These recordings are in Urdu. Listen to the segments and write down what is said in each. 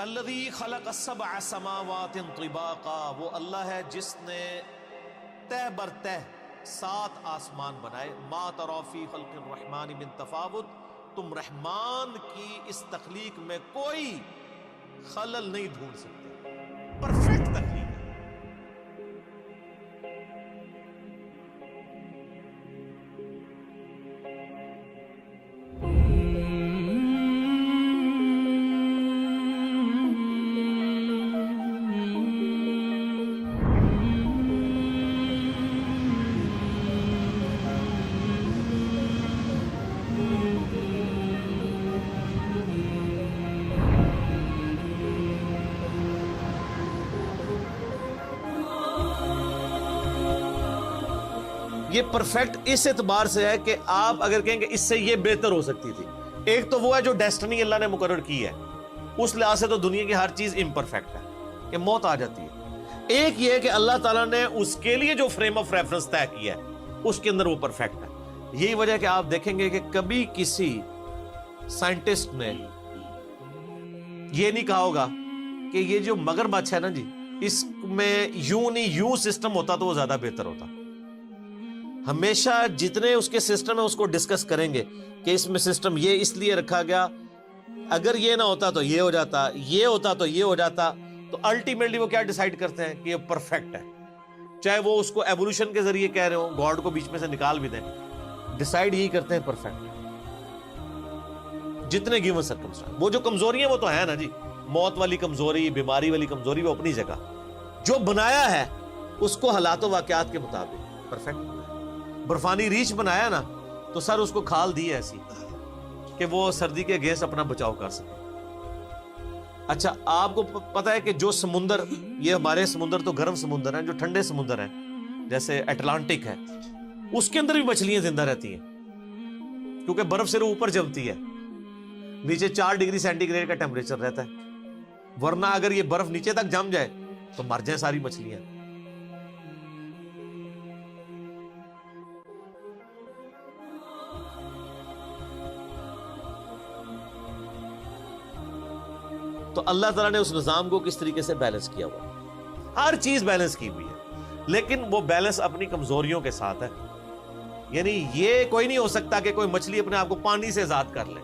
الذی خلق السبع سماوات طباقا، وہ اللہ ہے جس نے تہ بر تہ 7 آسمان بنائے. ما تری فی خلق الرحمن من تفاوت، تم رحمان کی اس تخلیق میں کوئی خلل نہیں ڈھونڈ سکتے. پرفیکٹ تخلیق ہے. یہ پرفیکٹ اس اعتبار سے ہے کہ آپ اگر کہیں کہ اس سے یہ بہتر ہو سکتی تھی. ایک تو وہ ہے جو ڈیسٹنی اللہ نے مقرر کی ہے، اس لحاظ سے تو دنیا کی ہر چیز امپرفیکٹ ہے کہ موت آ جاتی ہے. ایک یہ ہے کہ اللہ تعالیٰ نے اس کے لیے جو فریم آف ریفرنس طے کیا ہے اس کے اندر وہ پرفیکٹ ہے. یہی وجہ ہے کہ آپ دیکھیں گے کہ کبھی کسی سائنٹسٹ نے یہ نہیں کہا ہوگا کہ یہ جو مگرمچھ ہے نا جی، اس میں یوں نہیں یوں سسٹم ہوتا تو وہ زیادہ بہتر ہوتا. ہمیشہ جتنے اس کے سسٹم ہے اس کو ڈسکس کریں گے کہ اس میں سسٹم یہ اس لیے رکھا گیا، اگر یہ نہ ہوتا تو یہ ہو جاتا، یہ ہوتا تو یہ ہو جاتا. تو الٹیمیٹلی وہ کیا ڈیسائیڈ کرتے ہیں کہ یہ پرفیکٹ ہے. چاہے وہ اس کو ایوولوشن کے ذریعے کہہ رہے ہوں، گاڈ کو بیچ میں سے نکال بھی دیں، ڈیسائیڈ یہی کرتے ہیں پرفیکٹ. جتنے گیون سرکمسٹانس، وہ جو کمزوری ہیں وہ تو ہے نا جی، موت والی کمزوری، بیماری والی کمزوری، وہ اپنی جگہ. جو بنایا ہے اس کو حالات و واقعات کے مطابق پرفیکٹ. برفانی ریچھ بنایا نا تو سر اس کو کھال دی ایسی کہ وہ سردی کے گیس اپنا بچاؤ کر سکے. اچھا آپ کو پتا ہے کہ جو سمندر، یہ ہمارے سمندر تو گرم سمندر ہیں، جو ٹھنڈے سمندر ہیں جیسے اٹلانٹک ہے، اس کے اندر بھی مچھلیاں زندہ رہتی ہیں کیونکہ برف صرف اوپر جمتی ہے، نیچے 4 ڈگری سینٹی گریڈ کا ٹیمپریچر رہتا ہے. ورنہ اگر یہ برف نیچے تک جم جائے تو مر جائیں ساری مچھلیاں. تو اللہ تعالیٰ نے اس نظام کو کس طریقے سے بیلنس کیا ہوا، ہر چیز بیلنس کی ہوئی ہے، لیکن وہ بیلنس اپنی کمزوریوں کے ساتھ ہے. یعنی یہ کوئی نہیں ہو سکتا کہ کوئی مچھلی اپنے آپ کو پانی سے آزاد کر لے،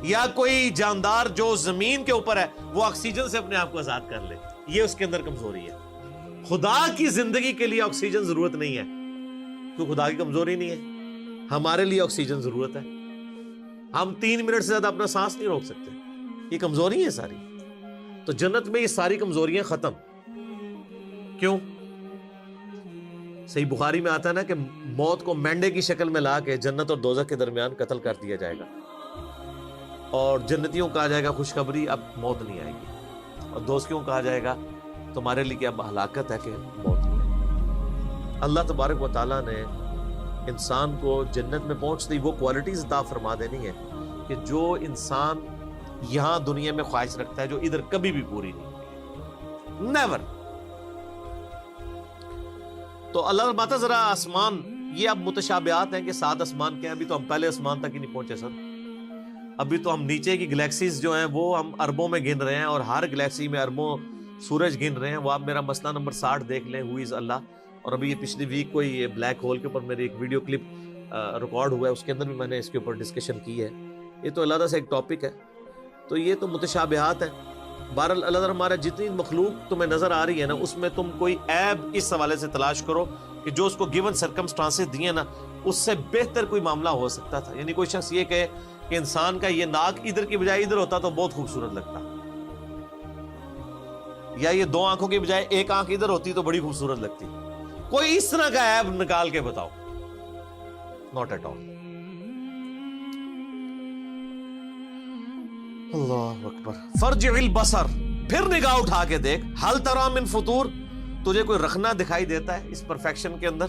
یا کوئی جاندار جو زمین کے اوپر ہے وہ آکسیجن سے اپنے آپ کو آزاد کر لے. یہ اس کے اندر کمزوری ہے. خدا کی زندگی کے لیے آکسیجن ضرورت نہیں ہے، تو خدا کی کمزوری نہیں ہے. ہمارے لیے آکسیجن ضرورت ہے. ہم 3 منٹ سے زیادہ اپنا سانس نہیں روک سکتے، یہ کمزوری ہے ساری. تو جنت میں یہ ساری کمزوریاں ختم. کیوں؟ صحیح بخاری میں آتا ہے نا کہ موت کو مینڈے کی شکل میں لا کے جنت اور دوزخ کے درمیان قتل کر دیا جائے گا، اور جنتیوں کہا جائے گا خوشخبری، اب موت نہیں آئے گی. اور دوزخیوں کہا جائے گا تمہارے لیے کیا ہلاکت ہے کہ موت نہیں آئے گی. اللہ تبارک و تعالیٰ نے انسان کو جنت میں پہنچتی وہ کوالٹیز عطا فرما دینی ہے کہ جو انسان یہاں دنیا میں خواہش رکھتا ہے، جو ادھر کبھی بھی پوری نہیں ہوئی، نیور. تو اللہ فرماتا ذرا آسمان، یہ اب متشابہات ہیں کہ 7 آسمان کے ہیں. ابھی تو ہم پہلے آسمان تک ہی نہیں پہنچے سر. ابھی تو ہم نیچے کی گلیکسیز جو ہیں وہ ہم اربوں میں گن رہے ہیں، اور ہر گلیکسی میں اربوں سورج گن رہے ہیں. وہ آپ میرا مسئلہ نمبر 60 دیکھ لیں، ہو از اللہ. اور ابھی یہ پچھلی ویک کو یہ بلیک ہول کے اوپر میری ایک ویڈیو کلپ ریکارڈ ہوا ہے، اس کے اندر بھی میں نے اس کے اوپر ڈسکشن کی ہے. یہ تو علیحدہ سے ایک ٹاپک ہے. تو یہ تو متشابہات ہیں. بہرحال اللہ تعالیٰ ہمارا جتنی مخلوق تمہیں نظر آ رہی ہے نا، اس میں تم کوئی عیب اس حوالے سے تلاش کرو کہ جو اس کو گیون سرکمسٹانسز دیے نا، اس سے بہتر کوئی معاملہ ہو سکتا تھا. یعنی کوئی شخص یہ کہے کہ انسان کا یہ ناک ادھر کی بجائے ادھر ہوتا تو بہت خوبصورت لگتا، یا یہ 2 آنکھوں کی بجائے 1 آنکھ ادھر ہوتی تو بڑی خوبصورت لگتی. کوئی اس طرح کا عیب نکال کے بتاؤ. Not at all. اللہ اکبر. فرجع البصر، پھر نگاہ اٹھا کے دیکھ. ہل تری من فطور، تجھے کوئی رخنا دکھائی دیتا ہے اس پرفیکشن کے اندر؟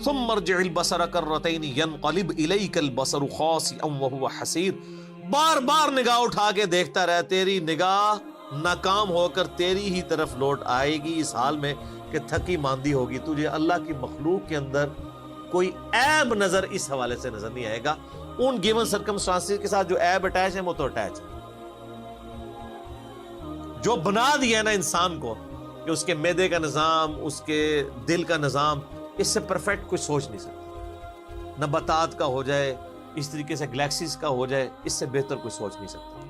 ثم ارجع البصر کرتین ينقلب الیک البصر خاسئا وهو حسیر. بار بار نگاہ اٹھا کے دیکھتا رہ، تیری نگاہ ناکام ہو کر تیری ہی طرف لوٹ آئے گی اس حال میں کہ تھکی ماندی ہوگی. تجھے اللہ کی مخلوق کے اندر کوئی عیب نظر اس حوالے سے نظر نہیں آئے گا. ان گیون سرکمسٹانسز کے ساتھ جو عیب اٹیچ ہیں وہ تو اٹیچ ہے. جو بنا دیا نا انسان کو کہ اس کے معدے کا نظام، اس کے دل کا نظام، اس سے پرفیکٹ کوئی سوچ نہیں سکتا۔ نباتات کا ہو جائے، اس طریقے سے گلیکسیز کا ہو جائے، اس سے بہتر کوئی سوچ نہیں سکتا۔